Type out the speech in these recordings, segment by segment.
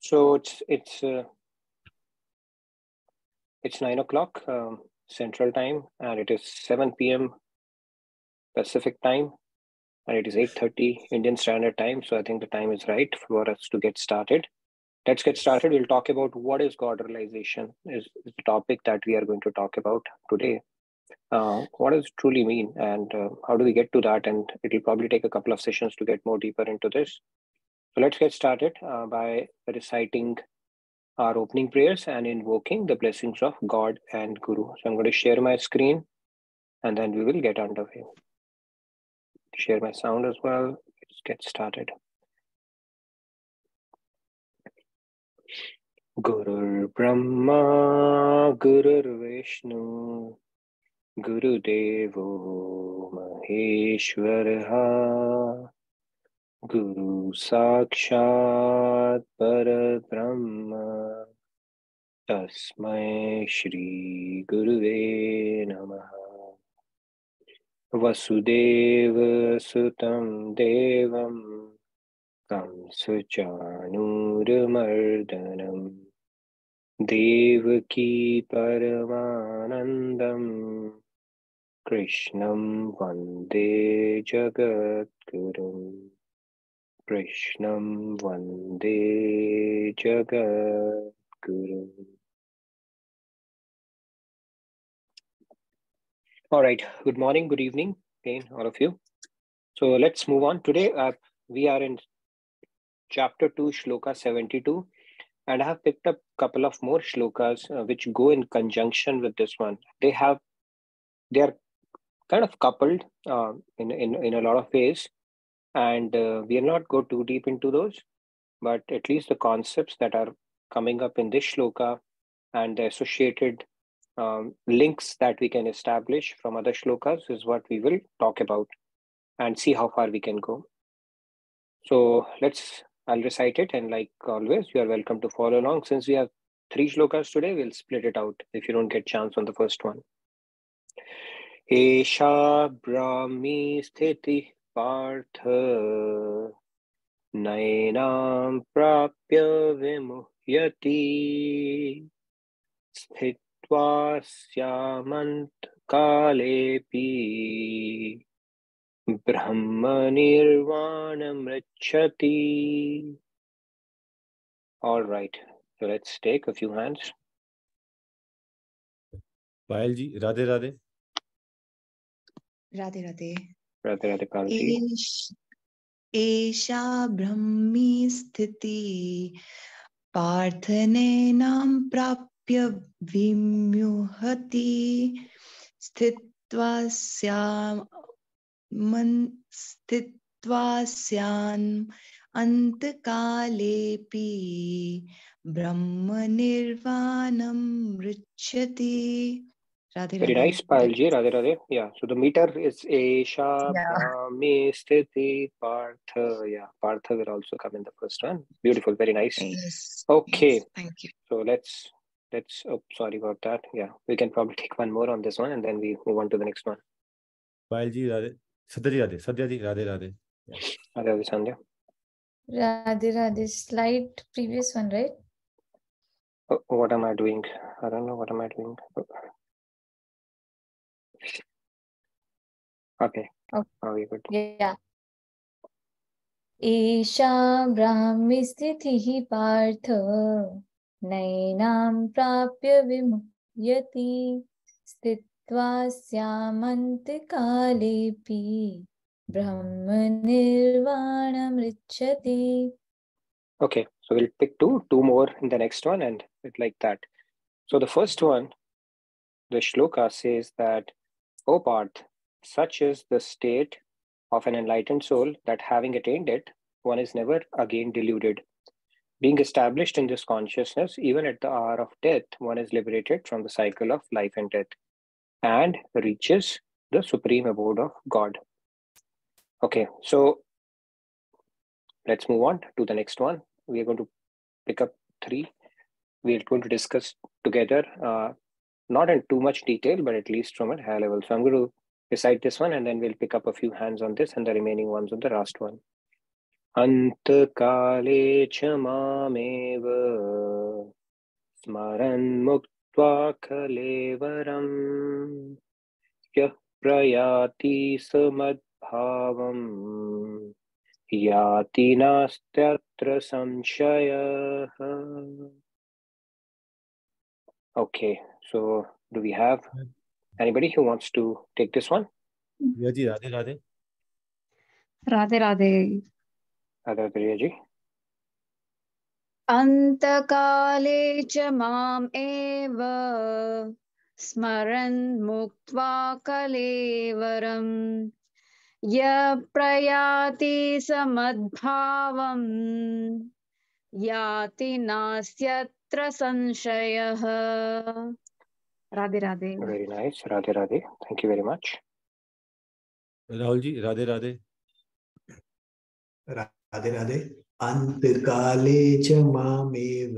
So it's 9 o'clock Central Time, and it is 7 p.m. Pacific Time, and it is 8:30 Indian Standard Time. So I think the time is right for us to get started. Let's get started. We'll talk about what is God realization is the topic that we are going to talk about today. What does it truly mean, and how do we get to that? And it'll probably take a couple of sessions to get more deeper into this. So let's get started by reciting our opening prayers and invoking the blessings of God and Guru. So I'm going to share my screen and then we will get underway. Share my sound as well. Let's get started. Gurur Brahma, Gurur Vishnu, Guru Devo Maheshwaraha, Guru Sakshat Parabrahma, Tasmai Shri Guruve Namaha. Vasudeva Sutam Devam Kamsachanuramardanam Devaki Paramanandam Krishnam Vande Jagadgurum Krishnam Vande Jagadgurum. All right. Good morning, good evening, again, all of you. So let's move on. Today, we are in chapter 2, shloka 72. And I have picked up a couple of more shlokas which go in conjunction with this one. They are kind of coupled in a lot of ways. And we will not go too deep into those, but at least the concepts that are coming up in this shloka and the associated links that we can establish from other shlokas is what we will talk about and see how far we can go. So I'll recite it, and like always, you are welcome to follow along. Since we have 3 shlokas today, we'll split it out if you don't get chance on the first one. Esha Brahmi Sthiti Partha Nainam Prapya Vimuhyati Sthitva Syamant Kalepi Brahma Nirvanam Rachati. All right, so let's take a few hands. Payal ji, Radhe Radhe. Radhe Radhe. Radhe Radhe Payal ji. Esha Brahmi Sthiti Parthanenam Prapya Vimyuhati Sthitva Syam Antakalepi Brahma Nirvanam Richati. Radhe, Very Radhe. nice, Payal ji. Radhe Radhe. Yeah, so the meter is Esha Brahmi Sthiti Partha. Yeah, Partha will also come in the first one. Beautiful, very nice. Yes. Okay. Yes, thank you. So let's oh, sorry about that. Yeah, we can probably take one more on this one and then we move on to the next one. Payal ji, Radhe. Sadhya ji, Radhe. Sadhya ji, Radhe Radhe. Yeah. Radhe Radhe, Sandhya. Radhe Radhe. Slide previous one, right? Oh, what am I doing? I don't know. What am I doing? Oh. Okay. Very good. Yeah. Esha Brahmi Sthitihi Partha Nainam Prapya Vimuhyati Sthitva Syamantikaalepi Brahma Nirvanam Richati. Okay, so we'll pick two more in the next one and it like that. So the first one, the shloka says that, O Parth, such is the state of an enlightened soul that having attained it, one is never again deluded. Being established in this consciousness, even at the hour of death, one is liberated from the cycle of life and death and reaches the supreme abode of God. Okay, so let's move on to the next one. We are going to pick up 3. We are going to discuss together, not in too much detail, but at least from a high level. So I'm going to recite this one and then we'll pick up a few hands on this and the remaining ones on the last one. Antakale cha mameva smaran muktva kalevaram yah prayati samadbhavam yati nastyatra sanshayah. Okay, so do we have anybody who wants to take this one? भैया जी Radhe Radhe Radhe Radhe Aditya ji. अन्तकाले च माम् एव स्मरन् मुक्त्वा कलेवरम् यः प्रयाति समद्भावम् याति नास्त्यत्र संशयः. Radhe Radhe. Very nice. Radhe Radhe. Thank you very much. Rahul ji Radhe Radhe Radhe Radhe अंतकाले च मामेव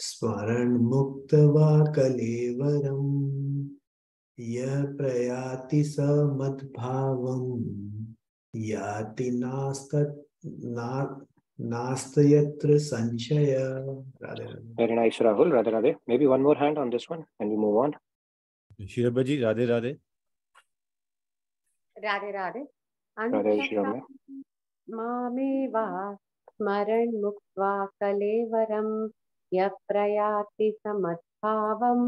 स्मरण मुक्त्वा कलेवरम् यः प्रयाति स मद्भावम् याति नास्त्यत्र संशय. Radhe Radhe. Very nice, Rahul. Radhe Radhe. Maybe one more hand on this one and we move on. शीरभ ji Radhe Radhe Radhe Radhe Radhe Shirame. मामेवा स्मरन् मुक्त्वा कलेवरं यः प्रयाति समद्भावं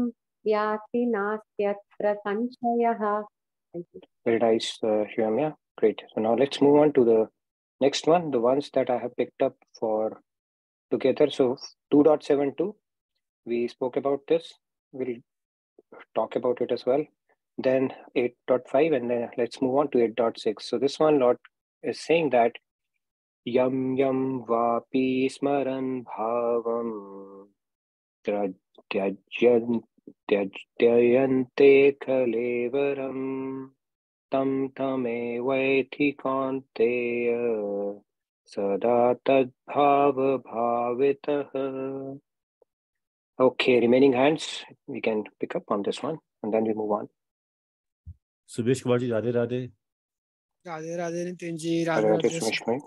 याति नास्त्यत्र संशयः. Very nice, Shirame. Great. So now let's move on to the next one, the ones that I have picked up for together. So 2.72, we spoke about this. We'll talk about it as well. Then 8.5, and then let's move on to 8.6. So this one, Lord is saying that yam yam vapi smaran bhavam tyajyante kalevaram tam tame vaiti kanteya sada tad bhava bhavitah. Okay, remaining hands, we can pick up on this one and then we move on. Subesh Kumar ji Radhe Radhe Radhe Radhe Nitin ji. Radhe Radhe Radhe, Radhe. Sumesh bhai.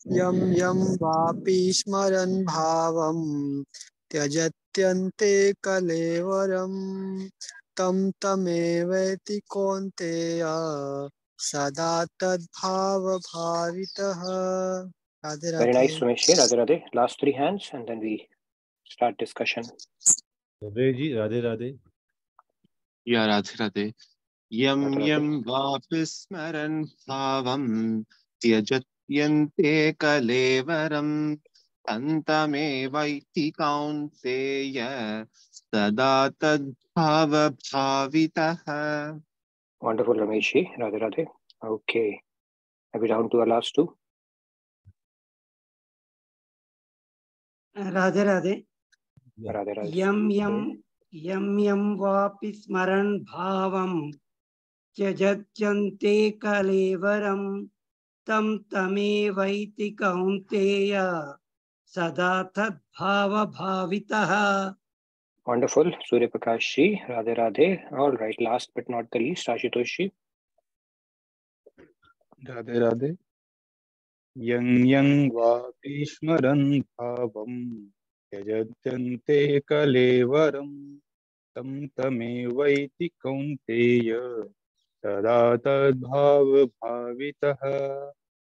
यम यम वापि स्मरन् भावं त्यजत्यन्ते कलेवरं तं तमेवेति कौन्तेय सदा तद्भावभावितः. Radhe Very nice, Radhe. Sumesh ji. Radhe Radhe. Last three hands and then we start discussion. Subesh जी राधे राधे या राधे राधे यम Radhe Radhe. यम वापि स्मरन् भावं त्यजत्यन्ते कलेवरं तन्तमेवैति कौन्तेय सदा तद्भावभावितः. Wonderful, Ramesh ji. Radhe Radhe. Okay. Are we down to our last two? Radhe Radhe Radhe Radhe. यम यम वापि स्मरन् भावं त्यजत्यन्ते कलेवरं तं तमेवैति कौन्तेय सदा तद्भावभावितः. Wonderful. Surya Prakash ji. Radhe Radhe. All right. Last but not the least, Ashutosh ji. Radhe Radhe यं यं वापि स्मरन् भावं त्यजत्यन्ते कलेवरं तं तमेवैति कौन्तेय सदा तद्भावभावितः.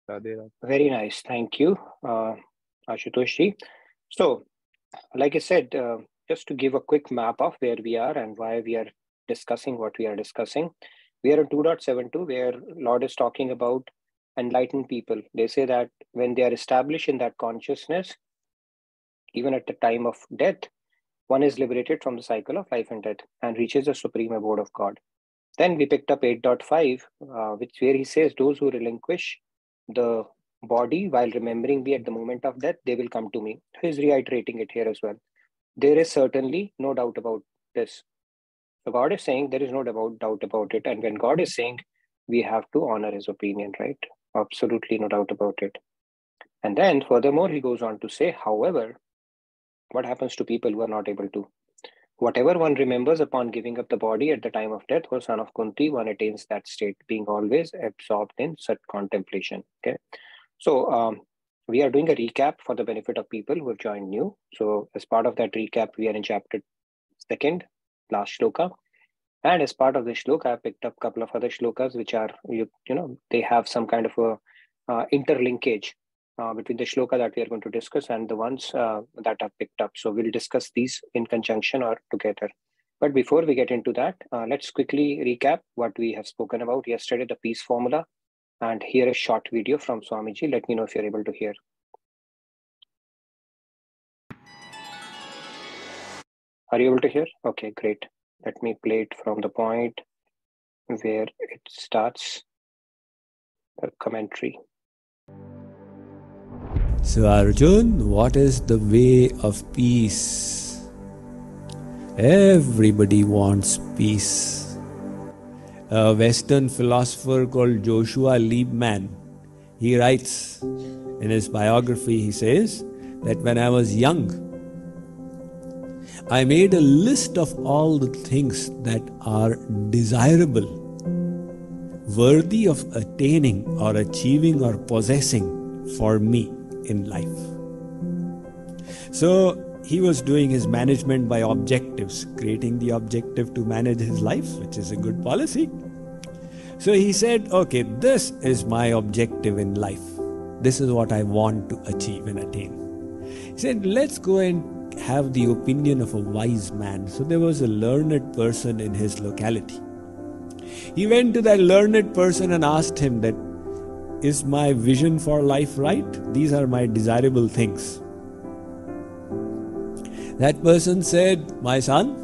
Radhe Radhe. Very nice. Thank you, Ashutosh ji. So, like I said, just to give a quick map of where we are and why we are discussing what we are discussing. We are at 2.72, where Lord is talking about enlightened people. They say that when they are established in that consciousness, even at the time of death, one is liberated from the cycle of life and death and reaches the supreme abode of God. Then we picked up 8.5, where he says those who relinquish the body while remembering me at the moment of death, they will come to me. He is reiterating it here as well. There is certainly no doubt about this. So God is saying there is no doubt about it. And when God is saying, we have to honor his opinion, right? Absolutely no doubt about it. And then furthermore, he goes on to say, however, what happens to people who are not able to? Whatever one remembers upon giving up the body at the time of death, or son of Kunti, one attains that state, being always absorbed in such contemplation. Okay. So we are doing a recap for the benefit of people who have joined new. So as part of that recap, we are in chapter 2, last shloka. And as part of the shloka, I picked up a couple of other shlokas, which are, they have some kind of a interlinkage between the shloka that we are going to discuss and the ones that I've picked up. So we'll discuss these in conjunction or together. But before we get into that, let's quickly recap what we have spoken about yesterday, the peace formula. And here a short video from Swamiji. Let me know if you're able to hear. Are you able to hear? Okay, great. Let me play it from the point where it starts the commentary. So Arjun, what is the way of peace? Everybody wants peace. A Western philosopher called Joshua Liebman, he writes in his biography, he says that when I was young, I made a list of all the things that are desirable, worthy of attaining or achieving or possessing for me in life. So he was doing his management by objectives, creating the objective to manage his life, which is a good policy. So he said, okay, this is my objective in life. This is what I want to achieve and attain. He said, let's go and have the opinion of a wise man. So there was a learned person in his locality. He went to that learned person and asked him that, is my vision for life right? These are my desirable things. That person said, my son,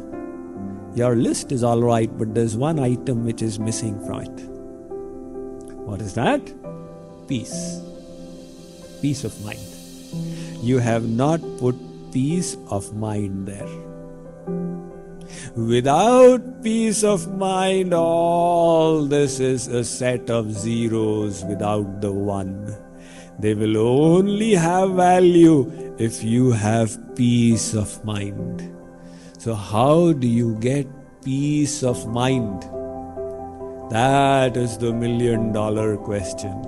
your list is all right, but there's one item which is missing from it. What is that? Peace. Peace of mind. You have not put peace of mind there. Without peace of mind, all this is a set of zeros without the one. They will only have value if you have peace of mind. So how do you get peace of mind? That is the $1 million question.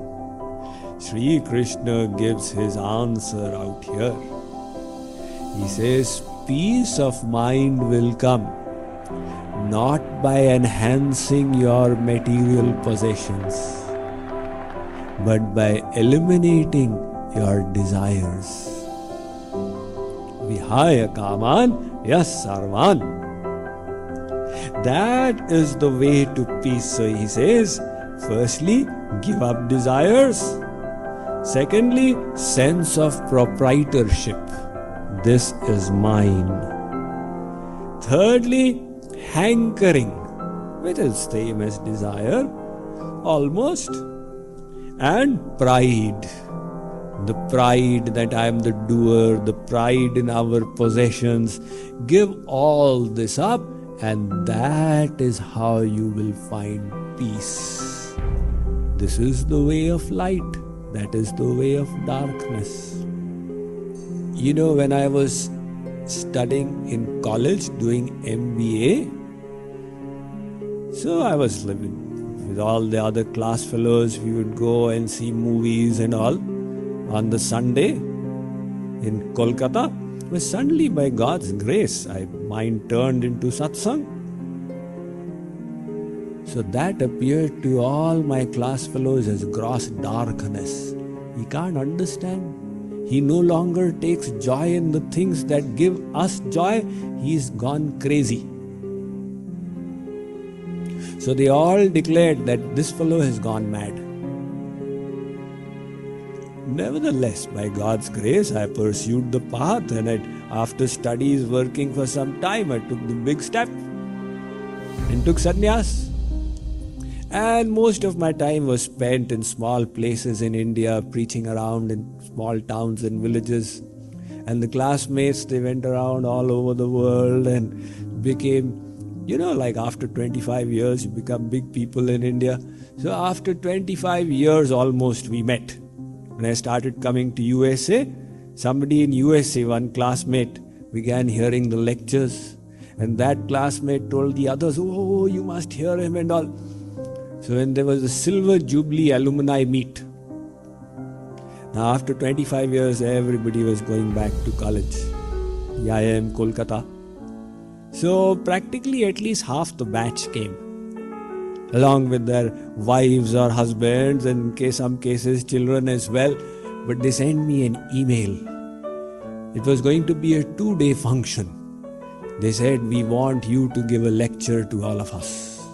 Sri Krishna gives his answer out here. He says, peace of mind will come not by enhancing your material possessions, but by eliminating your desires. Vihaya kaman yas sarvan. That is the way to peace. So he says, firstly, give up desires. Secondly, sense of proprietorship. This is mine. Thirdly, hankering, which is same as desire, almost. And pride. The pride that I am the doer, the pride in our possessions. Give all this up, and that is how you will find peace. This is the way of light. That is the way of darkness. You know, when I was studying in college, doing MBA, so I was living with all the other class fellows. We would go and see movies and all on the Sunday in Kolkata. But suddenly, by God's grace, my mind turned into satsang. So that appeared to all my class fellows as gross darkness. He can't understand. He no longer takes joy in the things that give us joy. He's gone crazy. So they all declared that this fellow has gone mad. Nevertheless, by God's grace, I pursued the path, and after studies working for some time, I took the big step and took sannyas. And most of my time was spent in small places in India, preaching around in small towns and villages. And the classmates, they went around all over the world and became, like after 25 years, you become big people in India. So after 25 years almost, we met. When I started coming to USA, somebody in USA, one classmate, began hearing the lectures. And that classmate told the others, oh, you must hear him and all. So when there was a Silver Jubilee alumni meet, Now, after 25 years, everybody was going back to college. IIM Kolkata. So practically at least half the batch came, along with their wives or husbands, and in some cases children as well. But they sent me an email. It was going to be a 2-day function. They said, we want you to give a lecture to all of us.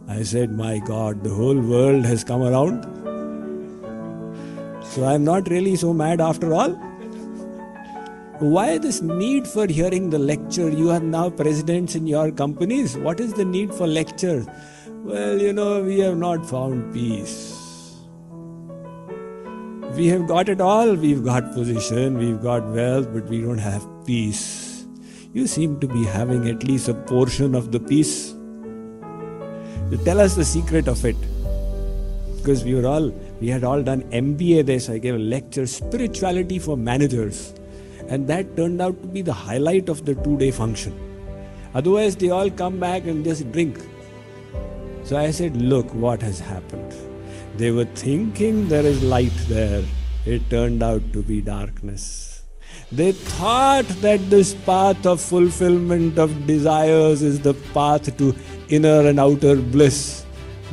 I said, my God, the whole world has come around. So I'm not really so mad after all. Why this need for hearing the lecture? You are now presidents in your companies. What is the need for lectures? Well, we have not found peace. We have got it all. We've got position, we've got wealth, but we don't have peace. You seem to be having at least a portion of the peace. Tell us the secret of it. Because we had all done MBA there, so I gave a lecture, Spirituality for Managers. And that turned out to be the highlight of the 2-day function. Otherwise, they all come back and just drink. So I said, look what has happened. They were thinking there is light there. It turned out to be darkness. They thought that this path of fulfillment of desires is the path to inner and outer bliss.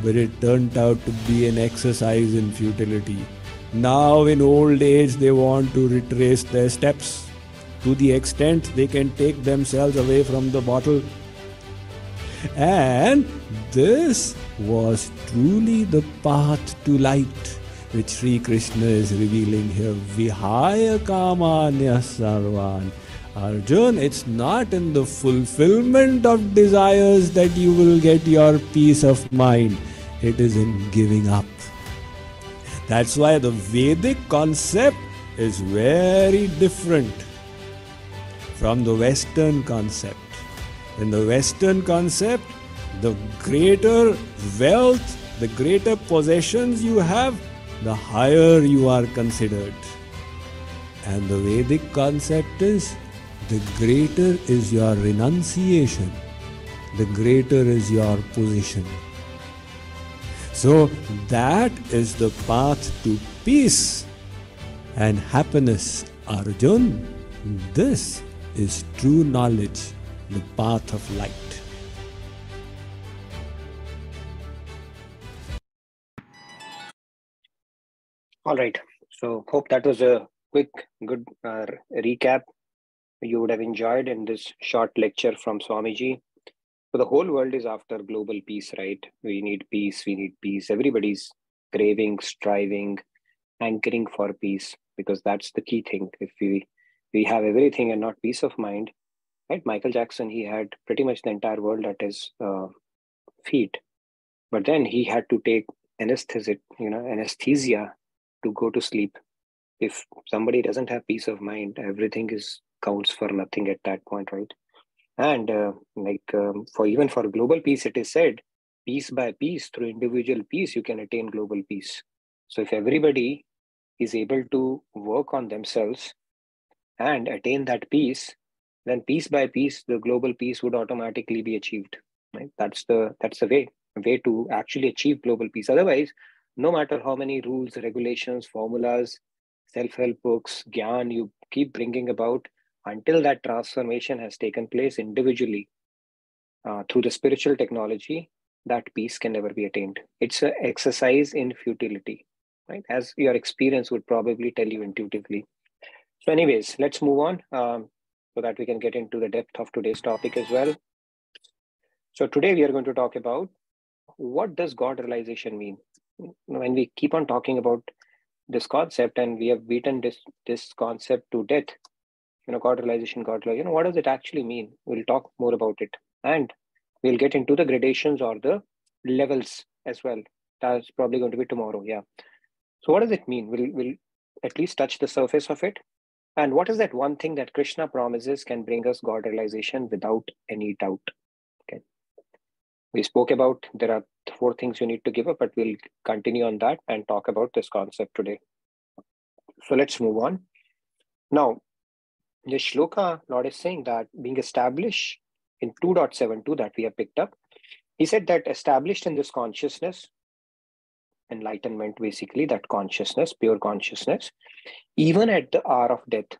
But it turned out to be an exercise in futility. Now in old age they want to retrace their steps to the extent they can take themselves away from the bottle. And this was truly the path to light, which Sri Krishna is revealing here. Vihaya kamanya sarvan. Arjun, it's not in the fulfillment of desires that you will get your peace of mind. It is in giving up. That's why the Vedic concept is very different from the Western concept. In the Western concept, the greater wealth, the greater possessions you have, the higher you are considered. And the Vedic concept is, the greater is your renunciation, the greater is your position. So that is the path to peace and happiness, Arjun. This is true knowledge, the path of light. All right. So hope that was a quick, good recap you would have enjoyed in this short lecture from Swamiji. So the whole world is after global peace, right? We need peace, we need peace. Everybody's craving, striving, anchoring for peace, because that's the key thing. If we have everything and not peace of mind, right? Michael Jackson, he had pretty much the entire world at his feet, but then he had to take anesthesia to go to sleep. If somebody doesn't have peace of mind, everything counts for nothing at that point, right? And for global peace, it is said, piece by piece, through individual peace, you can attain global peace. So if everybody is able to work on themselves and attain that peace, then piece by piece, the global peace would automatically be achieved. Right? That's the way to actually achieve global peace. Otherwise, no matter how many rules, regulations, formulas, self-help books, gyan you keep bringing about, until that transformation has taken place individually through the spiritual technology, that peace can never be attained. It's an exercise in futility, right? As your experience would probably tell you intuitively. So anyways, let's move on so that we can get into the depth of today's topic as well. So today we are going to talk about, what does God realization mean? When we keep on talking about this concept, and we have beaten this concept to death, God realization, what does it actually mean? We'll talk more about it, and we'll get into the gradations or the levels as well. That's probably going to be tomorrow. Yeah. So what does it mean? We'll at least touch the surface of it. And what is that one thing that Krishna promises can bring us God realization without any doubt? Okay. We spoke about, there are 4 things you need to give up, but we'll continue on that and talk about this concept today. So let's move on. Now, the shloka, Lord is saying that being established in 2.72 that we have picked up, he said that established in this consciousness, enlightenment, basically, that consciousness, pure consciousness, even at the hour of death,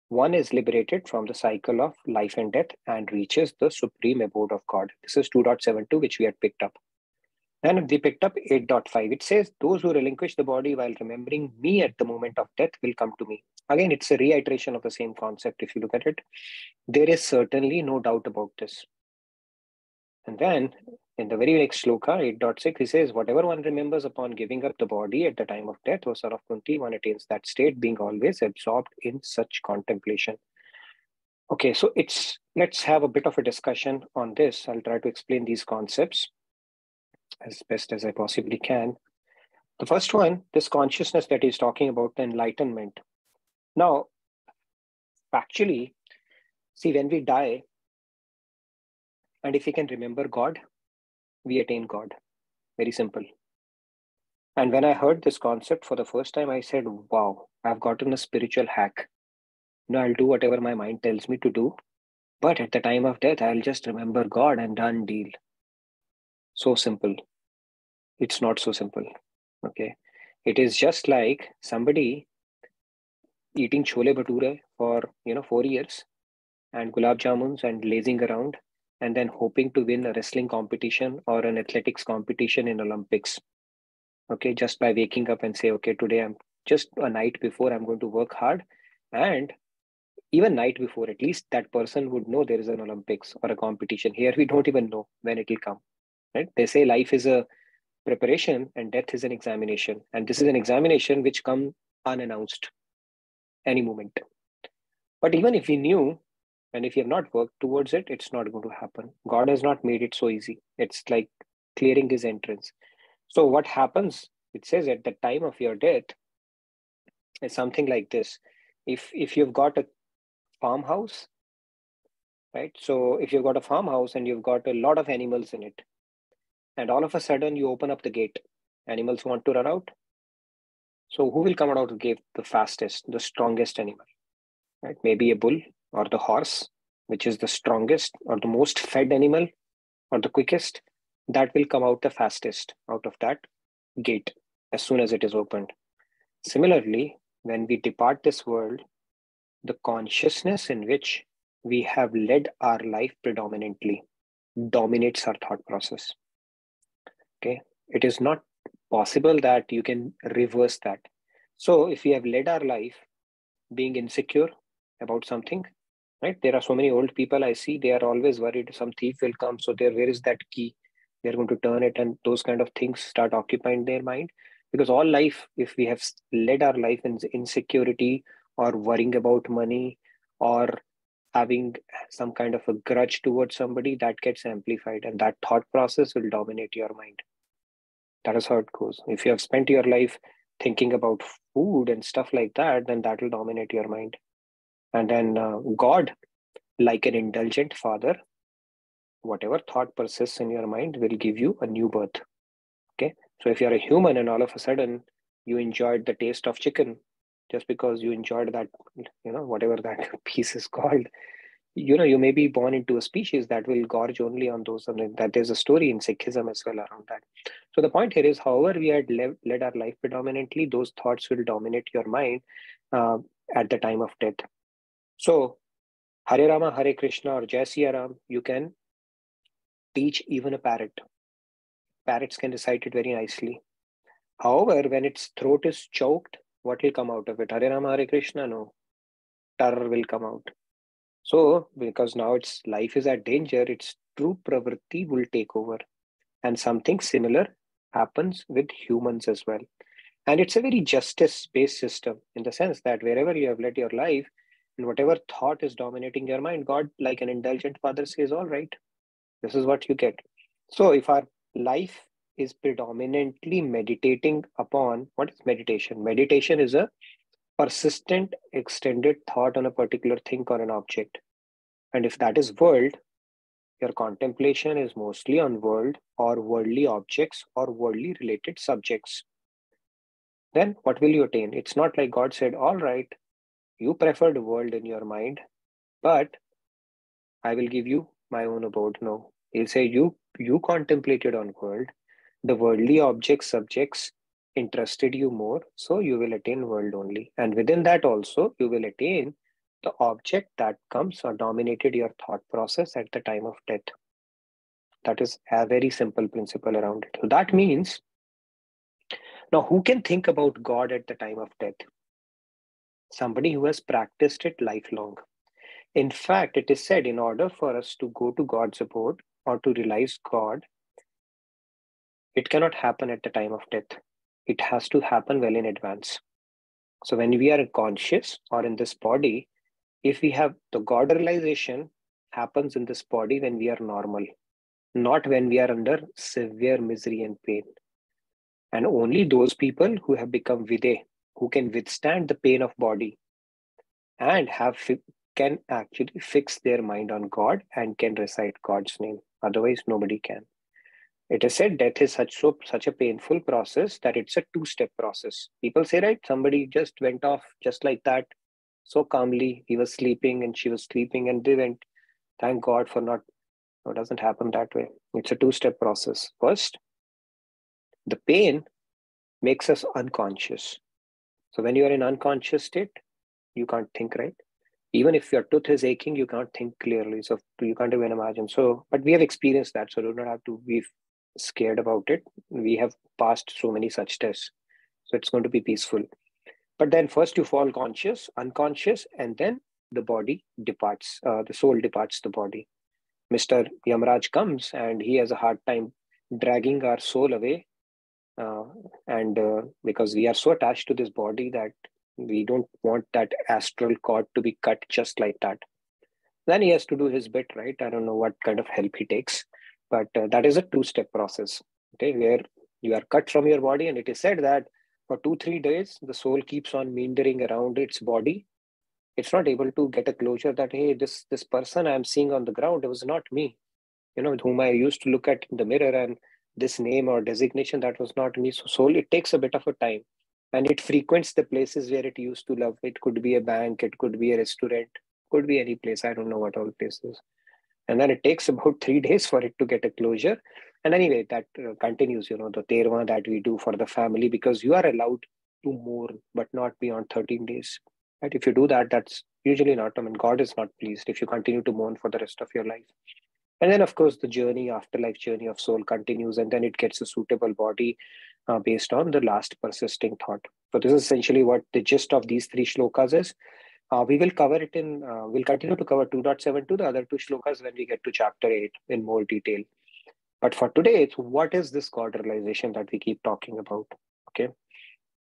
one is liberated from the cycle of life and death and reaches the supreme abode of God. This is 2.72, which we had picked up. Then we picked up 8.5. It says, those who relinquish the body while remembering me at the moment of death will come to me. Again, it's a reiteration of the same concept. If you look at it, there is certainly no doubt about this. And then in the very next shloka, 8.6, he says, whatever one remembers upon giving up the body at the time of death, O son of Kunti, one attains that state, being always absorbed in such contemplation. Okay, so let's have a bit of a discussion on this. I'll try to explain these concepts as best as I possibly can. The first one, this consciousness that he's talking about, the enlightenment. Now, actually, see, when we die, and if we can remember God, we attain God. Very simple. And when I heard this concept for the first time, I said, wow, I've gotten a spiritual hack. I'll do whatever my mind tells me to do. But at the time of death, I'll just remember God and done deal. So simple. It's not so simple. Okay. It is just like somebody eating chole bhature for 4 years and gulab jamuns and lazing around and then hoping to win a wrestling competition or an athletics competition in Olympics. Okay, just by waking up and say, okay, today I'm just a night before I'm going to work hard, and even night before, at least that person would know there is an Olympics or a competition. Here we don't even know when it will come. Right? They say life is a preparation and death is an examination, and this is an examination which comes unannounced any moment. But even if we knew, and if you have not worked towards it, it's not going to happen. God has not made it so easy. It's like clearing his entrance. So what happens, it says at the time of your death, is something like this. If you've got a farmhouse, right? So if you've got a farmhouse and you've got a lot of animals in it, and all of a sudden you open up the gate, animals want to run out. So who will come out of the gate the fastest, the strongest animal, right? Maybe a bull or the horse, which is the strongest or the most fed animal or the quickest, that will come out the fastest out of that gate as soon as it is opened. Similarly, when we depart this world, the consciousness in which we have led our life predominantly dominates our thought process. Okay, it is not possible that you can reverse that. So if we have led our life being insecure about something, right? There are so many old people I see, they are always worried some thief will come. So where is that key? They're going to turn it, and those kind of things start occupying their mind. Because all life, if we have led our life in insecurity or worrying about money or having some kind of a grudge towards somebody, that gets amplified, and that thought process will dominate your mind. That is how it goes. If you have spent your life thinking about food and stuff like that, then that will dominate your mind. And then God, like an indulgent father, whatever thought persists in your mind will give you a new birth. Okay. So if you're a human and all of a sudden you enjoyed the taste of chicken just because you enjoyed that, whatever that piece is called, you may be born into a species that will gorge only on those. And that there's a story in Sikhism as well around that. So the point here is, however we had led our life predominantly, those thoughts will dominate your mind at the time of death. So Hare Rama, Hare Krishna, or Jai Siya Ram, you can teach even a parrot. Parrots can recite it very nicely. However, when its throat is choked, what will come out of it? Hare Rama, Hare Krishna? No. Tar will come out. So, because now its life is at danger, its true pravritti will take over. And something similar happens with humans as well. And it's a very justice-based system in the sense that wherever you have led your life and whatever thought is dominating your mind, God, like an indulgent father, says, all right, this is what you get. So if our life is predominantly meditating upon, what is meditation? Meditation is a persistent, extended thought on a particular thing or an object. And if that is world, your contemplation is mostly on world or worldly objects or worldly related subjects. Then what will you attain? It's not like God said, all right, you prefer the world in your mind, but I will give you my own abode. No, he'll say you contemplated on world. The worldly objects, subjects interested you more, so you will attain world only. And within that also, you will attain the object that comes or dominated your thought process at the time of death. That is a very simple principle around it. So that means, now who can think about God at the time of death? Somebody who has practiced it lifelong. In fact, it is said in order for us to go to God's abode or to realize God, it cannot happen at the time of death. It has to happen well in advance. So when we are conscious or in this body, if we have the God realization happens in this body when we are normal, not when we are under severe misery and pain. And only those people who have become vide, who can withstand the pain of body and can actually fix their mind on God and can recite God's name. Otherwise, nobody can. It is said death is such a painful process that it's a two-step process. People say, right, somebody just went off just like that, so calmly. He was sleeping and she was sleeping and they went. Thank God for not. No, it doesn't happen that way. It's a two-step process. First, the pain makes us unconscious. So when you are in unconscious state, you can't think, right? Even if your tooth is aching, you can't think clearly. So you can't even imagine. So, but we have experienced that. So do not have to be scared about it. We have passed so many such tests. So it's going to be peaceful. But then first you fall conscious, unconscious, and then the body departs. The soul departs the body. Mr. Yamraj comes and he has a hard time dragging our soul away. Because we are so attached to this body that we don't want that astral cord to be cut just like that. Then he has to do his bit, right? I don't know what kind of help he takes, but that is a two-step process, okay, where you are cut from your body, and it is said that for 2-3 days, the soul keeps on meandering around its body. It's not able to get a closure that, hey, this person I'm seeing on the ground, it was not me, whom I used to look at in the mirror, and this name or designation, that was not me. So soul, it takes a bit of a time, and it frequents the places where it used to love. It could be a bank, it could be a restaurant, could be any place. I don't know what all places. And then it takes about 3 days for it to get a closure. And anyway, that continues, the terwa that we do for the family, because you are allowed to mourn, but not beyond 13 days. Right? If you do that, that's usually not, God is not pleased if you continue to mourn for the rest of your life. And then, of course, the journey, afterlife journey of soul continues, and then it gets a suitable body based on the last persisting thought. So this is essentially what the gist of these 3 shlokas is. We will cover it we'll continue to cover 2.72, the other 2 shlokas, when we get to chapter 8 in more detail. But for today, what is this God realization that we keep talking about? Okay,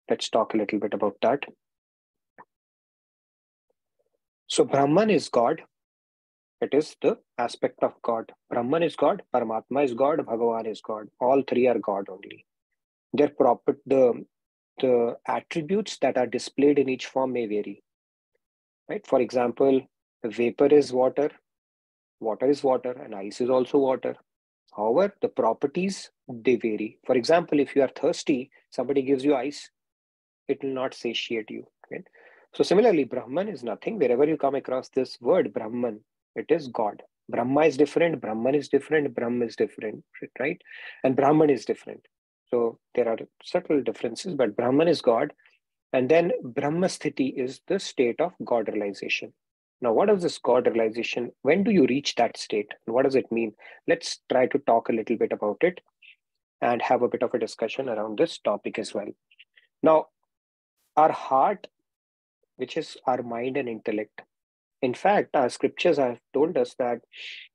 let's talk a little bit about that. So Brahman is God. It is the aspect of God. Brahman is God, Paramatma is God, Bhagavan is God. All 3 are God only. Their the attributes that are displayed in each form may vary. Right? For example, vapor is water, water is water, and ice is also water. However, the properties, they vary. For example, if you are thirsty, somebody gives you ice, it will not satiate you. Right? So similarly, Brahman is nothing. Wherever you come across this word Brahman, it is God. Brahma is different, Brahman is different, Brahm is different, right? And Brahman is different. So there are subtle differences, but Brahman is God. And then Brahmasthiti is the state of God realization. Now, what is this God realization? When do you reach that state? And what does it mean? Let's try to talk a little bit about it and have a bit of a discussion around this topic as well. Now, our heart, which is our mind and intellect. In fact, our scriptures have told us that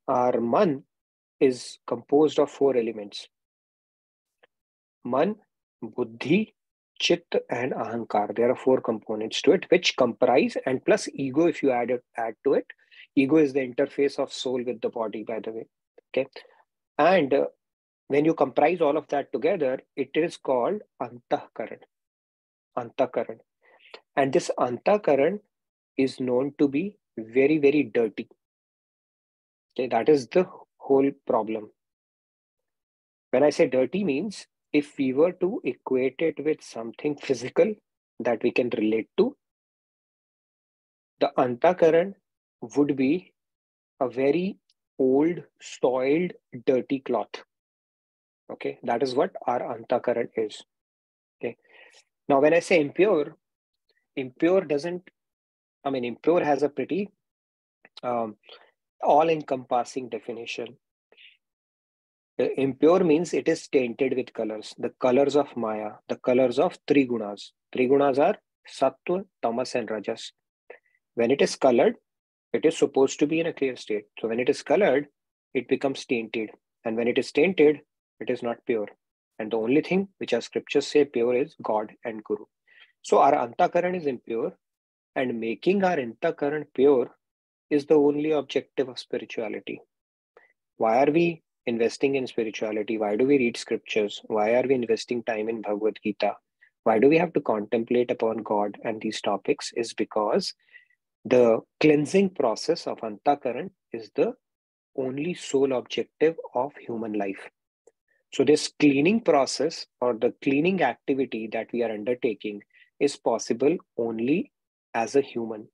our man is composed of 4 elements. Man, buddhi, chit, and ahankar. There are 4 components to it, which comprise, and plus ego, if you add to it. Ego is the interface of soul with the body, by the way. Okay. And when you comprise all of that together, it is called Antahakaran. Antahakaran. And this Antahakaran is known to be very, very dirty. Okay, that is the whole problem. When I say dirty means, if we were to equate it with something physical that we can relate to, the Antahakaran would be a very old, soiled, dirty cloth. Okay, that is what our Antahakaran is. Okay, now when I say impure, impure has a pretty all-encompassing definition. Impure means it is tainted with colors, the colors of Maya, the colors of three gunas. Three gunas are Sattva, Tamas, and Rajas. When it is colored, it is supposed to be in a clear state. So when it is colored, it becomes tainted. And when it is tainted, it is not pure. And the only thing which our scriptures say pure is God and Guru. So our Antahakaran is impure, and making our Antahakaran pure is the only objective of spirituality. Why are we investing in spirituality? Why do we read scriptures? Why are we investing time in Bhagavad Gita? Why do we have to contemplate upon God and these topics? Is because the cleansing process of Antahakaran is the only sole objective of human life. So this cleaning process or the cleaning activity that we are undertaking is possible only as a human.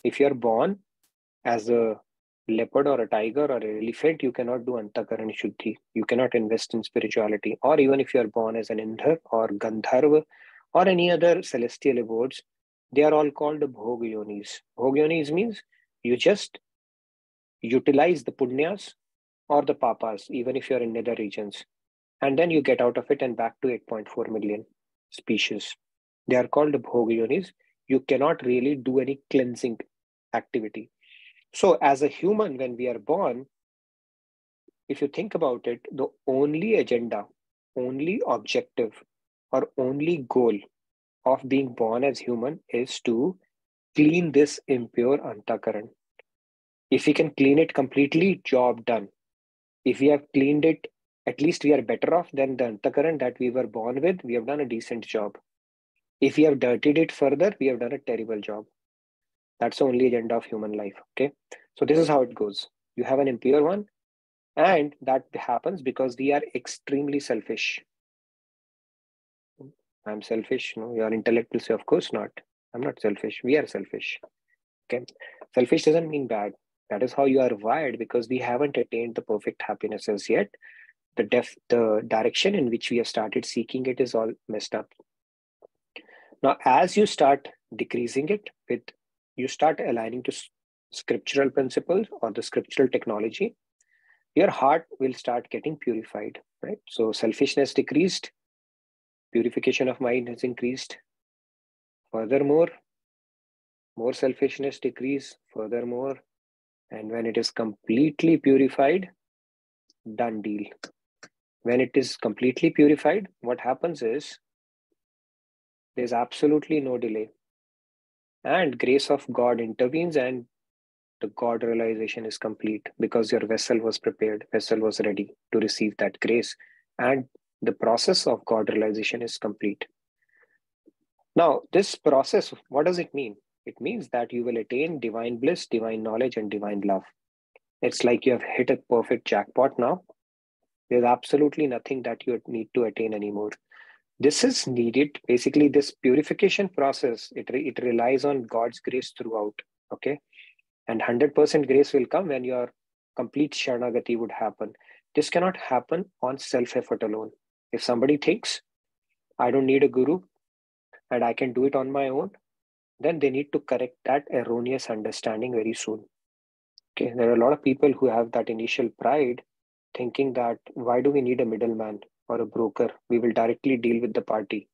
If you're born as a leopard or a tiger or an elephant, you cannot do Antahakaran Shuddhi. You cannot invest in spirituality. Or even if you're born as an Indra or Gandharva or any other celestial abodes, they are all called Bhog Yonis. Bhog Yonis means you just utilize the punyas or the papas, even if you're in nether regions. And then you get out of it and back to 8.4 million species. They are called Bhog Yonis. You cannot really do any cleansing activity. So as a human, when we are born, if you think about it, the only agenda, only objective, or only goal of being born as human is to clean this impure Antahakaran. If we can clean it completely, job done. If we have cleaned it, at least we are better off than the Antahakaran that we were born with. We have done a decent job. If we have dirtied it further, we have done a terrible job. That's the only agenda of human life. Okay, so this is how it goes. You have an impure one, and that happens because we are extremely selfish. I'm selfish. No, your intellect will say, of course not. I'm not selfish. We are selfish. Okay, selfish doesn't mean bad. That is how you are wired, because we haven't attained the perfect happiness as yet. The direction in which we have started seeking it is all messed up. Now, as you start decreasing it you start aligning to scriptural principles or the scriptural technology, your heart will start getting purified, right? So selfishness decreased, purification of mind has increased. Furthermore, more selfishness decrease, furthermore, and when it is completely purified, done deal. When it is completely purified, what happens is there's absolutely no delay. And grace of God intervenes and the God realization is complete because your vessel was prepared, vessel was ready to receive that grace. And the process of God realization is complete. Now, this process, what does it mean? It means that you will attain divine bliss, divine knowledge, and divine love. It's like you have hit a perfect jackpot now. There's absolutely nothing that you need to attain anymore. This is needed. Basically, this purification process, it relies on God's grace throughout. Okay. And 100% grace will come when your complete Sharanagati would happen. This cannot happen on self-effort alone. If somebody thinks, I don't need a guru and I can do it on my own, then they need to correct that erroneous understanding very soon. Okay, there are a lot of people who have that initial pride, thinking that why do we need a middleman or a broker? We will directly deal with the party.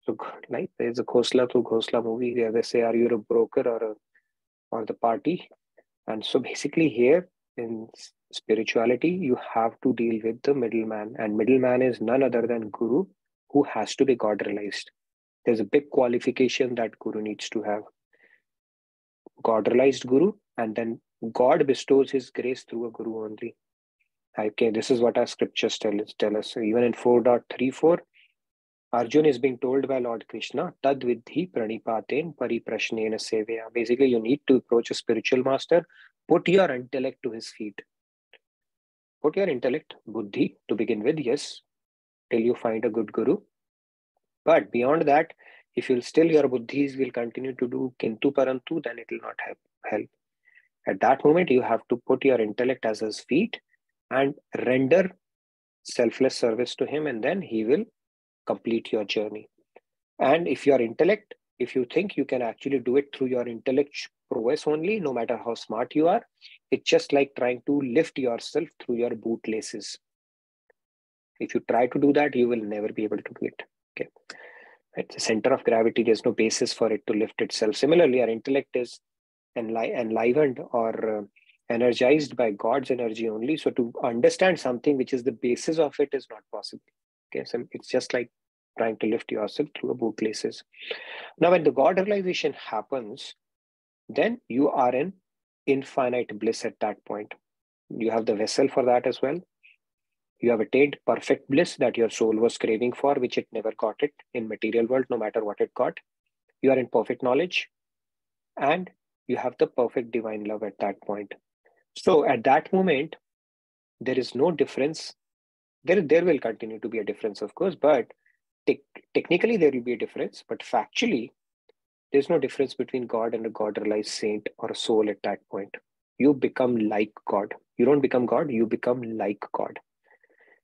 So, like there's a Khosla to Khosla movie where they say, are you a broker or the party? And so basically here in spirituality, you have to deal with the middleman, and middleman is none other than Guru, who has to be God realized. There's a big qualification that Guru needs to have. God realized Guru, and then God bestows his grace through a Guru only. Okay, this is what our scriptures tell us. So even in 4.34, Arjun is being told by Lord Krishna, Tad vidhi pranipaten pariprashnena seveya. Basically, you need to approach a spiritual master, put your intellect to his feet. Put your intellect, buddhi, to begin with, yes, till you find a good guru. But beyond that, if you'll still your buddhis will continue to do kintu parantu, then it will not help. At that moment, you have to put your intellect as his feet and render selfless service to him, and then he will complete your journey. And if your intellect, if you think you can actually do it through your intellect prowess only, no matter how smart you are, it's just like trying to lift yourself through your bootlaces. If you try to do that, you will never be able to do it. Okay. At the center of gravity, there's no basis for it to lift itself. Similarly, our intellect is enlivened or energized by God's energy only. So to understand something which is the basis of it is not possible. Okay, so it's just like trying to lift yourself through a bootlaces. Now, when the God realization happens, then you are in infinite bliss at that point. You have the vessel for that as well. You have attained perfect bliss that your soul was craving for, which it never got it in material world, no matter what it got. You are in perfect knowledge, and you have the perfect divine love at that point. So at that moment, there is no difference. There will continue to be a difference, of course, but technically there will be a difference, but factually, there's no difference between God and a God realized saint or a soul at that point. You become like God. You don't become God, you become like God.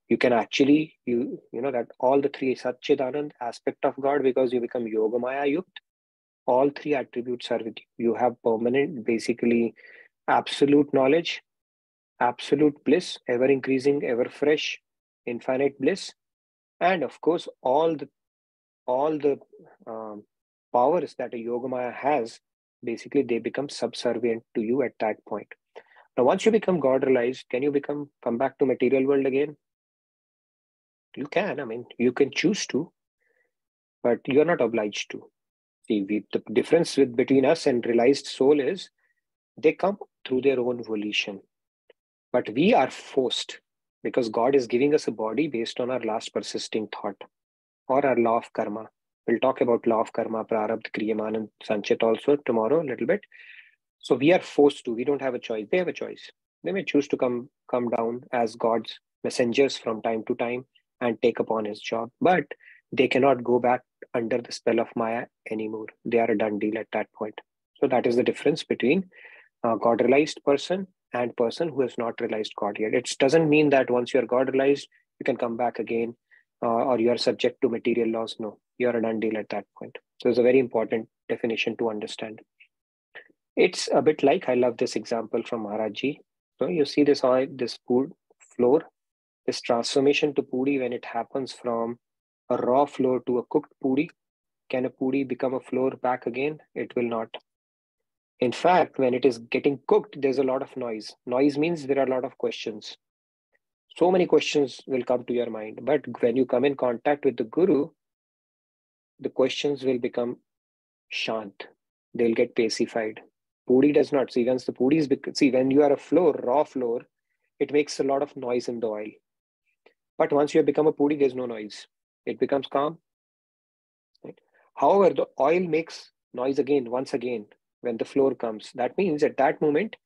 You can actually, you know that all the three Satchidanand aspect of God, because you become Yogamaya Yukt, all three attributes are with you. You have permanent, basically absolute knowledge, absolute bliss, ever increasing, ever fresh, infinite bliss, and of course all the powers that a Yogamaya has, basically they become subservient to you at that point. Now, once you become God realized, can you come back to material world again? You can. I mean, you can choose to, but you're not obliged to. See, the difference between us and realized soul is they come through their own volition. But we are forced, because God is giving us a body based on our last persisting thought or our law of karma. We'll talk about law of karma, prarabdha, kriyaman, and sanchit also tomorrow a little bit. So we are forced to. We don't have a choice. They have a choice. They may choose to come down as God's messengers from time to time and take upon his job, but they cannot go back under the spell of Maya anymore. They are a done deal at that point. So that is the difference between a God realized person and person who has not realized God yet. It doesn't mean that once you are God realized, you can come back again or you are subject to material laws. No, you are a done deal at that point. So it's a very important definition to understand. It's a bit like, I love this example from Maharajji. So you see this food floor, this transformation to puri, when it happens from a raw flour to a cooked puri. Can a puri become a flour back again? It will not. In fact, when it is getting cooked, there's a lot of noise. Noise means there are a lot of questions. So many questions will come to your mind. But when you come in contact with the Guru, the questions will become shant. They'll get pacified. Puri does not. See, once the puri is, when you are a flour, raw flour, it makes a lot of noise in the oil. But once you have become a puri, there's no noise. It becomes calm. Right? However, the oil makes noise once again, when the flour comes. That means at that moment,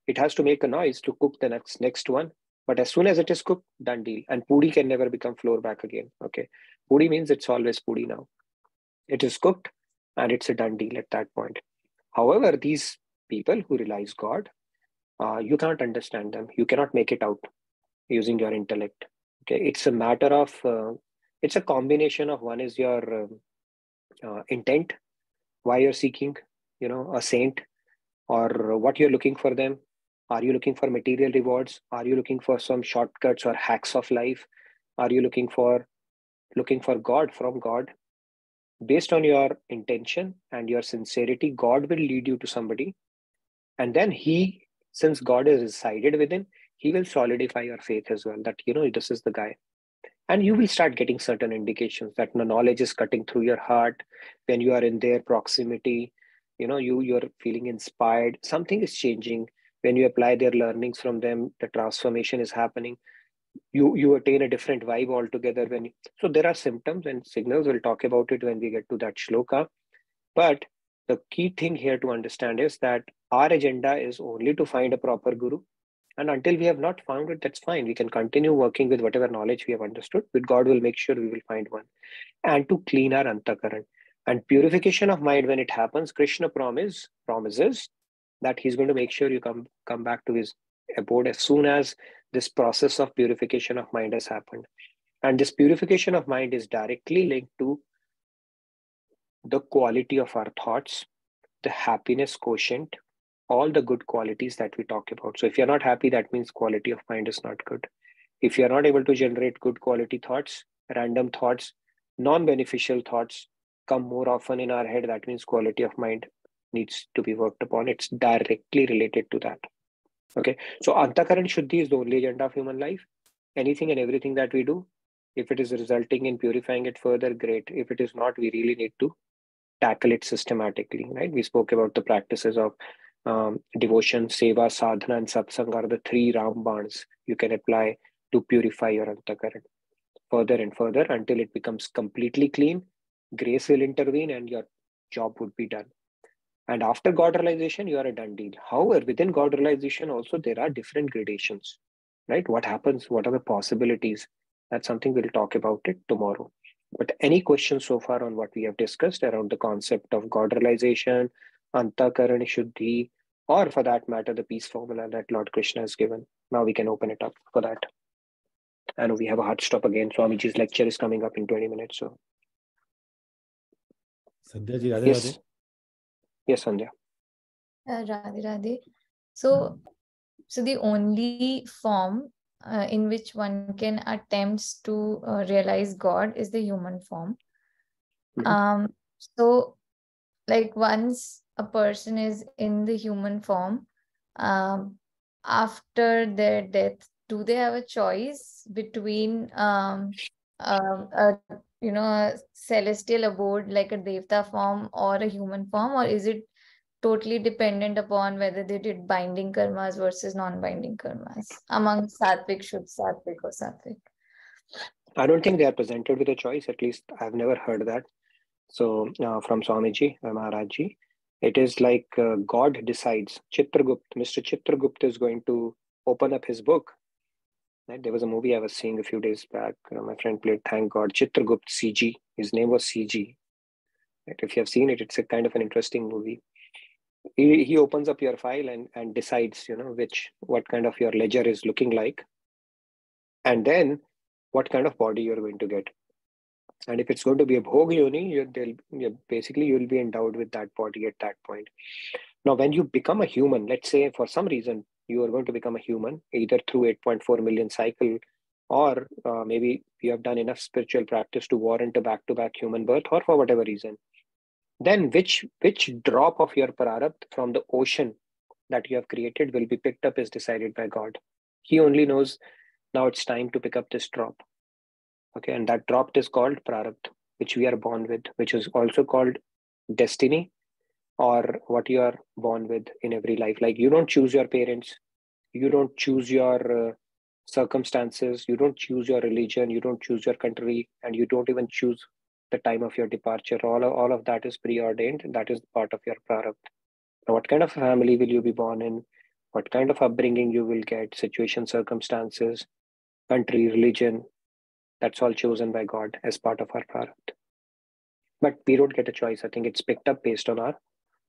it has to make a noise to cook the next one. But as soon as it is cooked, done deal. And puri can never become flour back again. Okay. Puri means it's always puri now. It is cooked and it's a done deal at that point. However, these people who realize God, you can't understand them. You cannot make it out using your intellect. Okay. It's a matter of, it's a combination of, one is your intent, why you're seeking, a saint, or what you're looking for them. Are you looking for material rewards? Are you looking for some shortcuts or hacks of life? Are you looking for God, from God? Based on your intention and your sincerity, God will lead you to somebody. And then since God is resided within, he will solidify your faith as well, that, this is the guy. And you will start getting certain indications that the knowledge is cutting through your heart when you are in their proximity. You're feeling inspired. Something is changing. When you apply their learnings from them, the transformation is happening. You attain a different vibe altogether. So there are symptoms and signals. We'll talk about it when we get to that shloka. But the key thing here to understand is that our agenda is only to find a proper guru. And until we have not found it, that's fine. We can continue working with whatever knowledge we have understood, but God will make sure we will find one. And to clean our Antahakaran. And purification of mind, when it happens, Krishna promises that he's going to make sure you come back to his abode as soon as this process of purification of mind has happened. And this purification of mind is directly linked to the quality of our thoughts, the happiness quotient, all the good qualities that we talk about. So if you're not happy, that means quality of mind is not good. If you're not able to generate good quality thoughts, random thoughts, non-beneficial thoughts come more often in our head, that means quality of mind needs to be worked upon. It's directly related to that. Okay, so Antahakaran Shuddhi is the only agenda of human life. Anything and everything that we do, if it is resulting in purifying it further, great. If it is not, we really need to tackle it systematically, right? We spoke about the practices of devotion, seva, sadhana, and satsang are the three Rambans you can apply to purify your Antahakaran further and further until it becomes completely clean. Grace will intervene and your job would be done. And after God realization, you are a done deal. However, within God realization also, there are different gradations, right? What happens? What are the possibilities? That's something we'll talk about it tomorrow. But any questions so far on what we have discussed around the concept of God realization, Antahakaran Shuddhi, or for that matter, the peace formula that Lord Krishna has given? Now we can open it up for that. I know we have a hard stop again. Swamiji's lecture is coming up in 20 minutes. So, Sandhya ji, Radhe yes. Radhe. Yes, Sandhya. Radhe Radhe. So the only form in which one can attempt to realize God is the human form. So like once a person is in the human form, after their death, do they have a choice between a a celestial abode like a devta form or a human form, or is it totally dependent upon whether they did binding karmas versus non-binding karmas among sattvic, shuddh sattvic, or sattvic? I don't think they are presented with a choice. At least I've never heard that. So from Swamiji, Maharajji, it is like God decides. Mr. Chitragupt is going to open up his book. Right? There was a movie I was seeing a few days back. My friend played, thank God, Chitragupt CG. His name was CG. Right? If you have seen it, it's a kind of an interesting movie. He opens up your file and decides, what kind of your ledger is looking like. And then what kind of body you're going to get. And if it's going to be a bhog yoni, basically you'll be endowed with that body at that point. Now, when you become a human, let's say for some reason you are going to become a human, either through 8.4 million cycle, or maybe you have done enough spiritual practice to warrant a back-to-back human birth, or for whatever reason, then which drop of your prarabdha from the ocean that you have created will be picked up is decided by God. He only knows now it's time to pick up this drop. Okay, and that drop is called prarabdha, which we are born with, which is also called destiny, or what you are born with in every life. Like you don't choose your parents, you don't choose your circumstances, you don't choose your religion, you don't choose your country, and you don't even choose the time of your departure. All of that is preordained, and that is part of your prarabdha. Now, what kind of family will you be born in? What kind of upbringing you will get, situation, circumstances, country, religion, that's all chosen by God as part of our prarabdha. But we don't get a choice. I think it's picked up based on our...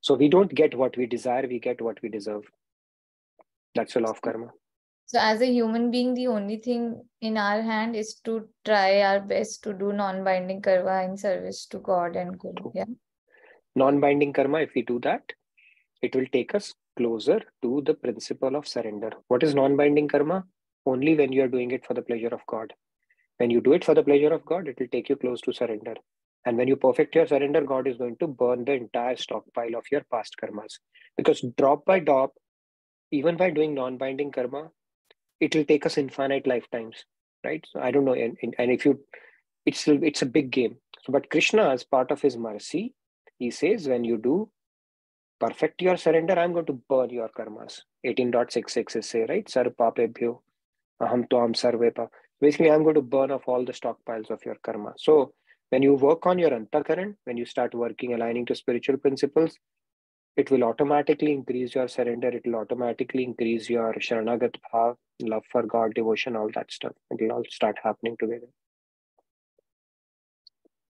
So we don't get what we desire, we get what we deserve. That's the law of karma. So as a human being, the only thing in our hand is to try our best to do non-binding karma in service to God and Guru. Yeah. Non-binding karma, if we do that, it will take us closer to the principle of surrender. What is non-binding karma? Only when you are doing it for the pleasure of God. When you do it for the pleasure of God, it will take you close to surrender. And when you perfect your surrender, God is going to burn the entire stockpile of your past karmas. Because drop by drop, even by doing non-binding karma, it will take us infinite lifetimes, right? So I don't know. And if you, it's a big game. So, but Krishna, as part of his mercy, he says, when you do perfect your surrender, I'm going to burn your karmas. 18.66 is say, right? Sarv papebhyo aham tuam sarvepa. Basically, I'm going to burn off all the stockpiles of your karma. So when you work on your Antahakaran, when you start working, aligning to spiritual principles, it will automatically increase your surrender. It will automatically increase your Sharanagat Bhav, love for God, devotion, all that stuff. It will all start happening together.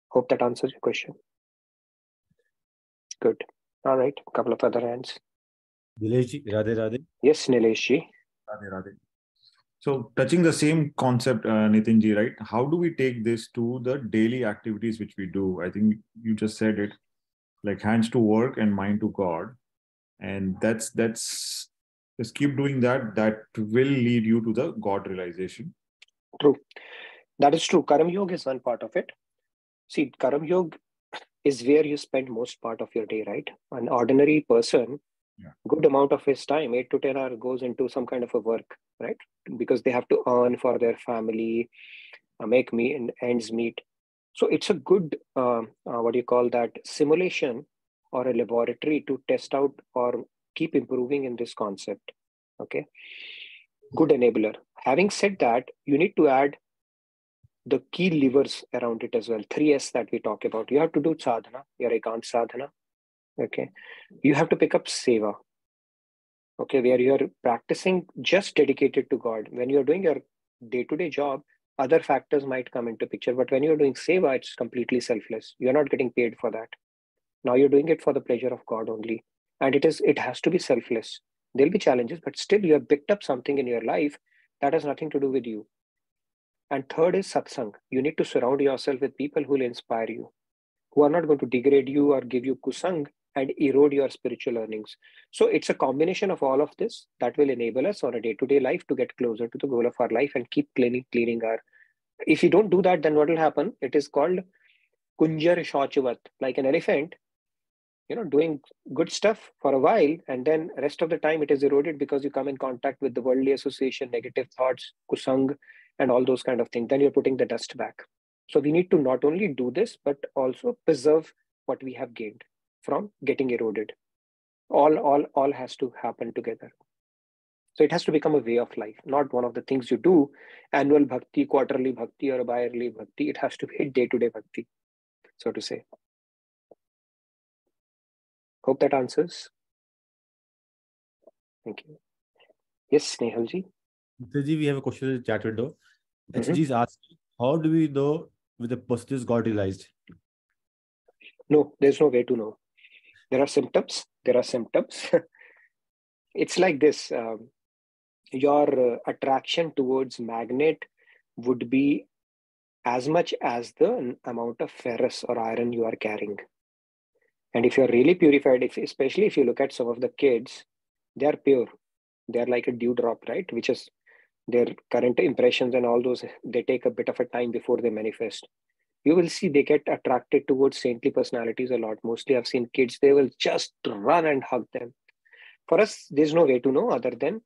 Hope that answers your question. Good. All right. A couple of other hands. Nilesh ji, Radhe Radhe. Yes, Nilesh ji. Radhe Radhe. So touching the same concept, Nitinji, right? How do we take this to the daily activities which we do? I think you just said it, like hands to work and mind to God. And that's just keep doing that. That will lead you to the God realization. True. That is true. Karam Yoga is one part of it. See, Karam Yoga is where you spend most part of your day, right? An ordinary person, good amount of his time, 8 to 10 hours, goes into some kind of a work, right? Because they have to earn for their family, make ends meet. So it's a good, what do you call that, simulation or a laboratory to test out or keep improving in this concept. Okay. Good enabler. Having said that, you need to add the key levers around it as well. 3S that we talk about. You have to do sadhana, your ekant sadhana. Okay. You have to pick up seva. Okay. Where you're practicing just dedicated to God. When you're doing your day-to-day job, other factors might come into picture. But when you're doing seva, it's completely selfless. You're not getting paid for that. Now you're doing it for the pleasure of God only. And it has to be selfless. There'll be challenges, but still you have picked up something in your life that has nothing to do with you. And third is satsang. You need to surround yourself with people who will inspire you, who are not going to degrade you or give you kusang and erode your spiritual earnings. So it's a combination of all of this that will enable us on a day-to-day life to get closer to the goal of our life and keep cleaning our. If you don't do that, then what will happen? It is called kunjar shochavat, like an elephant, doing good stuff for a while, and then rest of the time it is eroded because you come in contact with the worldly association, negative thoughts, kusang, and all those kind of things. Then you're putting the dust back. So we need to not only do this, but also preserve what we have gained from getting eroded. All has to happen together. So it has to become a way of life, not one of the things you do, annual bhakti, quarterly bhakti, or bi-yearly bhakti. It has to be day-to-day bhakti, so to say. Hope that answers. Thank you. Yes, Nehalji. Ji, we have a question in the chat window. HG is asking, how do we know with the person is God realized? No, there's no way to know. There are symptoms. It's like this. Your attraction towards magnet would be as much as the amount of ferrous or iron you are carrying. And if you're really purified, especially if you look at some of the kids, they are pure. They're like a dewdrop, right? Which is their current impressions and all those, they take a bit of a time before they manifest. You will see they get attracted towards saintly personalities a lot. Mostly I've seen kids, they will just run and hug them. For us, there's no way to know other than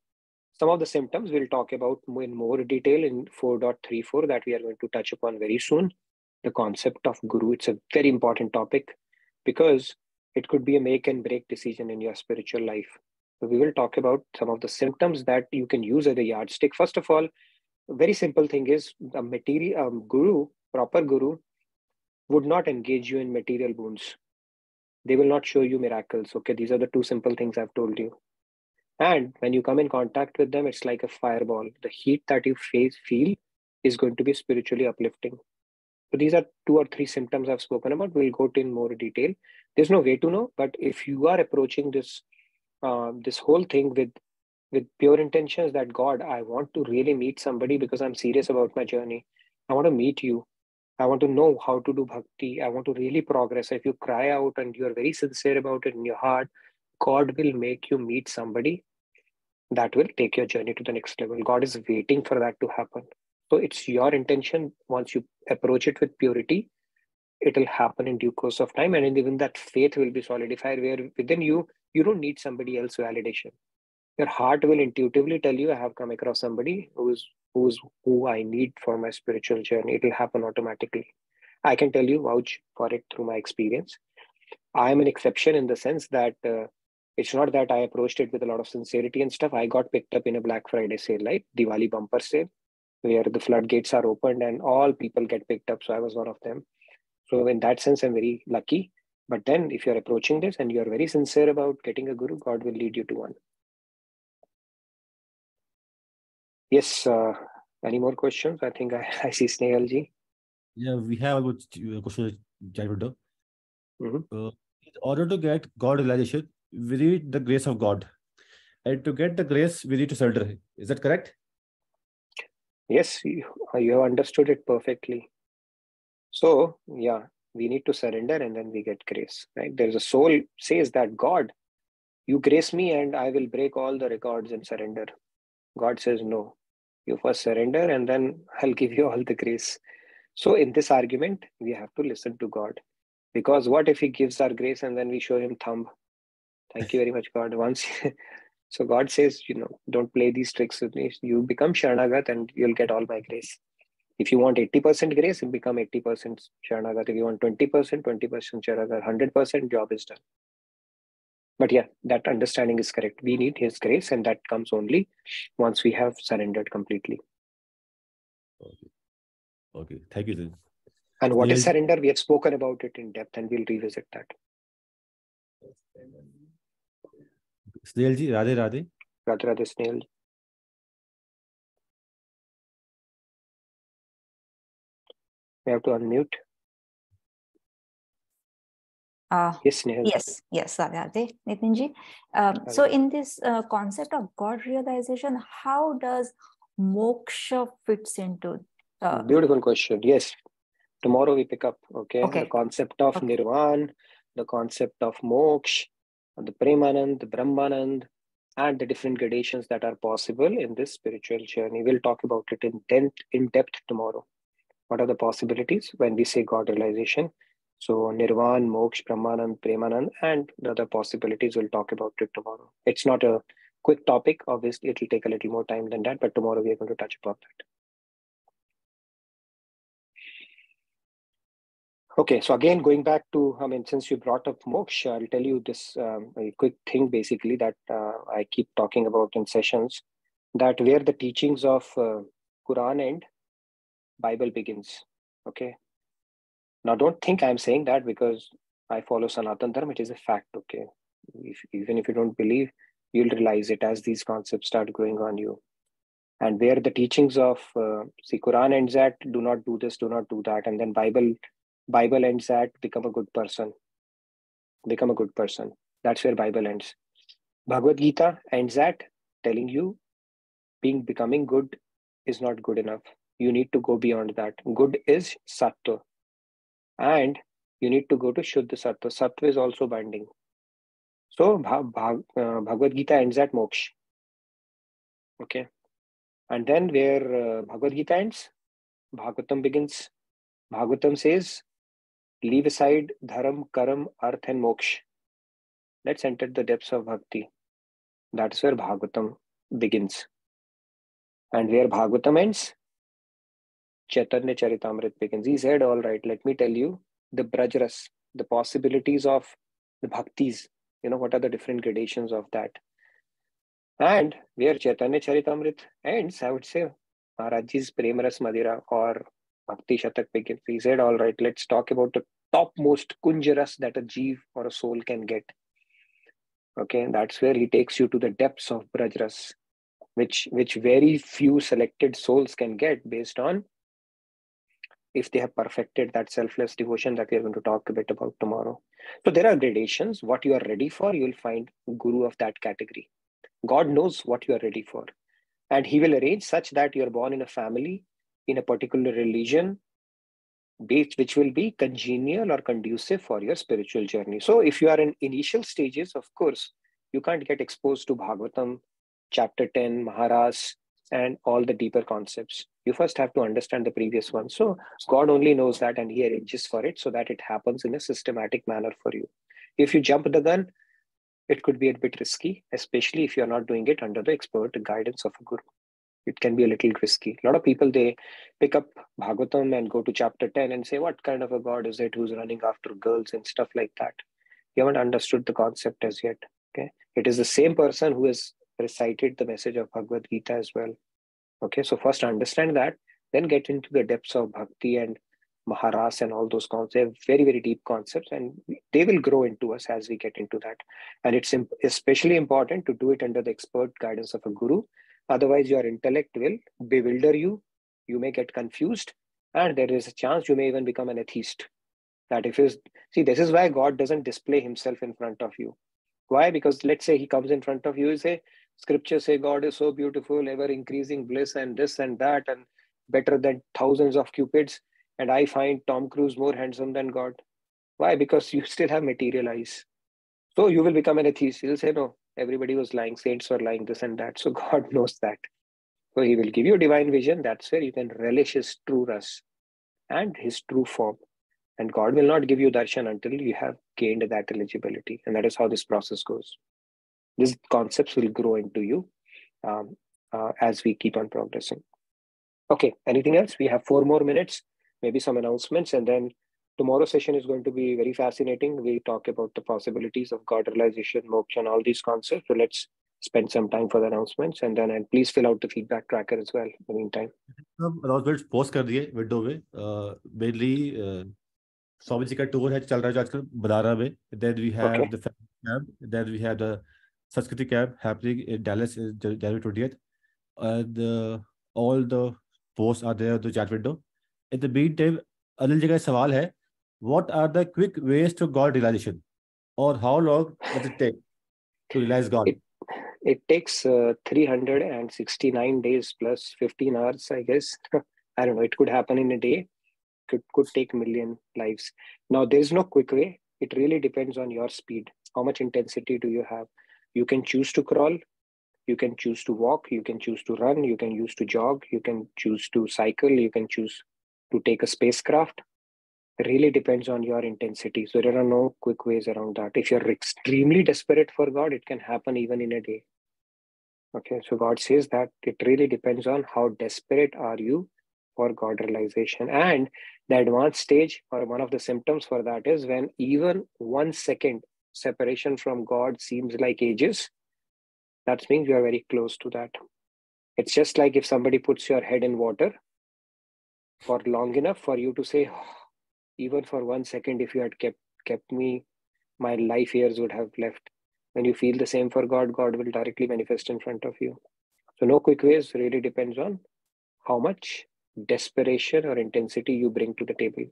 some of the symptoms we'll talk about in more detail in 4.34 that we are going to touch upon very soon. The concept of guru, it's a very important topic because it could be a make and break decision in your spiritual life. So we will talk about some of the symptoms that you can use as a yardstick. First of all, a very simple thing is a proper guru would not engage you in material wounds. They will not show you miracles. Okay, these are the two simple things I've told you. And when you come in contact with them, it's like a fireball. The heat that you feel is going to be spiritually uplifting. So these are 2 or 3 symptoms I've spoken about. We'll go in more detail. There's no way to know, but if you are approaching this whole thing with pure intentions that God, I want to really meet somebody because I'm serious about my journey. I want to meet you. I want to know how to do bhakti. I want to really progress. If you cry out and you're very sincere about it in your heart, God will make you meet somebody that will take your journey to the next level. God is waiting for that to happen. So it's your intention. Once you approach it with purity, it will happen in due course of time. And even that faith will be solidified where within you don't need somebody else's validation. Your heart will intuitively tell you, I have come across somebody who I need for my spiritual journey. It will happen automatically. I can tell you, vouch for it through my experience. I am an exception in the sense that it's not that I approached it with a lot of sincerity and stuff. I got picked up in a Black Friday sale, like Diwali bumper sale, where the floodgates are opened and all people get picked up. So I was one of them. So in that sense, I'm very lucky. But then if you're approaching this and you're very sincere about getting a guru, God will lead you to one. Yes. Any more questions? I think I see Snailji. Yeah, we have a question in chat window. In order to get God realization, we need the grace of God. And to get the grace, we need to surrender. Is that correct? Yes, you have understood it perfectly. So, yeah, we need to surrender and then we get grace, right? There's a soul says that God, you grace me and I will break all the records and surrender. God says, no, you first surrender and then I'll give you all the grace. So in this argument, we have to listen to God. Because what if he gives our grace and then we show him thumb? Thank you very much, God. Once, so God says, don't play these tricks with me. You become Sharanagat and you'll get all my grace. If you want 80% grace, you become 80% Sharanagat. If you want 20%, 20% Sharanagat, 100% job is done. But yeah, that understanding is correct. We need his grace, and that comes only once we have surrendered completely. Okay. Thank you, sir. And what is surrender? We have spoken about it in depth and we'll revisit that. Snail ji, Radhe Radhe. Radhe Radhe, Snail. We have to unmute. Yes, Snail. Yes, Radhe Radhe, Nitin ji. So in this concept of God realization, how does moksha fits into? Beautiful question. Yes. Tomorrow we pick up, okay. The concept of nirvana, the concept of moksha, the premanand, the brahmanand, and the different gradations that are possible in this spiritual journey. We'll talk about it in depth tomorrow. What are the possibilities when we say God realization? So nirvana, moksha, brahmanand, premanand, and the other possibilities, we'll talk about it tomorrow. It's not a quick topic. Obviously, it'll take a little more time than that, but tomorrow we are going to touch upon that. Okay, so again, going back to, since you brought up moksha, I'll tell you this a quick thing basically that I keep talking about in sessions, that where the teachings of Quran end, Bible begins. Okay. Now, don't think I'm saying that because I follow Sanatan Dharma. It is a fact. Okay. Even if you don't believe, you'll realize it as these concepts start growing on you. And where the teachings of, Quran ends at, do not do this, do not do that. And then Bible ends at, become a good person. Become a good person. That's where Bible ends. Bhagavad Gita ends at telling you becoming good is not good enough. You need to go beyond that. Good is Sattva. And you need to go to Shuddha Sattva. Sattva is also binding. So Bhagavad Gita ends at moksha. Okay. And then where Bhagavad Gita ends, Bhagavatam begins. Bhagavatam says, leave aside dharam, karam, arth and moksha. Let's enter the depths of bhakti. That's where Bhagavatam begins. And where Bhagavatam ends, Chaitanya Charitamrita begins. He said, all right, let me tell you the Brajras, the possibilities of the bhaktis. What are the different gradations of that? And where Chaitanya Charitamrita ends, I would say Maharajji's Premaras Madhira or Bhakti Shatak begins. He said, all right, let's talk about the topmost kunjaras that a jeev or a soul can get. Okay, that's where he takes you to the depths of Brajras, which very few selected souls can get based on if they have perfected that selfless devotion that we are going to talk a bit about tomorrow. So there are gradations. What you are ready for, you'll find guru of that category. God knows what you are ready for. And he will arrange such that you're born in a family, in a particular religion, which will be congenial or conducive for your spiritual journey. So if you are in initial stages, of course, you can't get exposed to Bhagavatam, chapter 10, Maharas, and all the deeper concepts. You first have to understand the previous one. So God only knows that and he arranges for it so that it happens in a systematic manner for you. If you jump the gun, it could be a bit risky, especially if you're not doing it under the expert guidance of a guru. It can be a little risky. A lot of people, they pick up Bhagavatam and go to chapter 10 and say, what kind of a God is it who's running after girls and stuff like that? You haven't understood the concept as yet. Okay, it is the same person who has recited the message of Bhagavad Gita as well. Okay, so first understand that, then get into the depths of bhakti and Maharas and all those concepts. They're very, very deep concepts and they will grow into us as we get into that. And it's especially important to do it under the expert guidance of a guru. Otherwise, your intellect will bewilder you. You may get confused and there is a chance you may even become an atheist. That if you see, this is why God doesn't display himself in front of you. Why? Because let's say he comes in front of you, you say, scriptures say God is so beautiful, ever increasing bliss and this and that. And better than thousands of Cupids, and I find Tom Cruise more handsome than God. Why? Because you still have material eyes. So you will become an atheist. You'll say, no, everybody was lying, saints were lying, this and that. So God knows that. So he will give you divine vision. That's where you can relish his true ras and his true form. And God will not give you darshan until you have gained that eligibility. And that is how this process goes. These concepts will grow into you as we keep on progressing. Okay, anything else? We have 4 more minutes, maybe some announcements, and then tomorrow's session is going to be very fascinating. We talk about the possibilities of God realization, moksha, and all these concepts. So let's spend some time for the announcements, and then please fill out the feedback tracker as well in the meantime. announcements post कर दिए window में mainly Swami ji का tour है चल रहा है जो आजकल बदारा में. Then we have the camp. Then we have the Sanskriti camp happening in Dallas in January 20th, and all the posts are there on the chat window. In the meantime, Anil ji का सवाल है, what are the quick ways to God realization, or how long does it take to realize God? It takes 369 days plus 15 hours, I guess. I don't know. It could happen in a day. Could take million lives. Now, there is no quick way. It really depends on your speed. How much intensity do you have? You can choose to crawl. You can choose to walk. You can choose to run. You can choose to jog. You can choose to cycle. You can choose to take a spacecraft. It really depends on your intensity. So there are no quick ways around that. If you're extremely desperate for God, it can happen even in a day. Okay, so God says that it really depends on how desperate are you for God realization. And the advanced stage, or one of the symptoms for that, is when even 1 second separation from God seems like ages. That means you are very close to that. It's just like if somebody puts your head in water for long enough for you to say, oh, even for 1 second, if you had kept me, my life years would have left. When you feel the same for God, God will directly manifest in front of you. So no quick ways, really depends on how much desperation or intensity you bring to the table.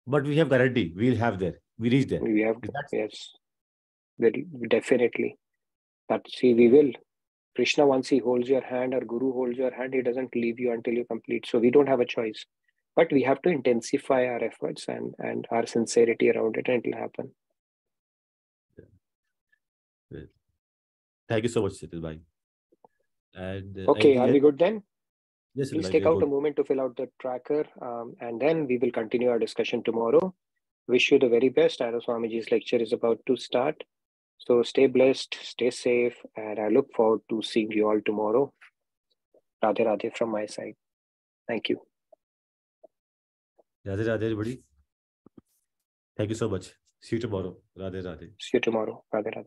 But we have guarantee, we'll have there. We reach there. We have, yes, very definitely. But see, we will. Krishna, once he holds your hand or Guru holds your hand, he doesn't leave you until you complete. So we don't have a choice. But we have to intensify our efforts and our sincerity around it, and it will happen. Thank you so much, Siddharth bhai. And okay, are we good then? Yes, please take out a moment to fill out the tracker, and then we will continue our discussion tomorrow. Wish you the very best. I know Swamiji's lecture is about to start. So stay blessed, stay safe, and I look forward to seeing you all tomorrow. Radhe Radhe from my side. Thank you. Radhe Radhe, everybody. Thank you so much. See you tomorrow. Radhe Radhe. See you tomorrow. Radhe Radhe.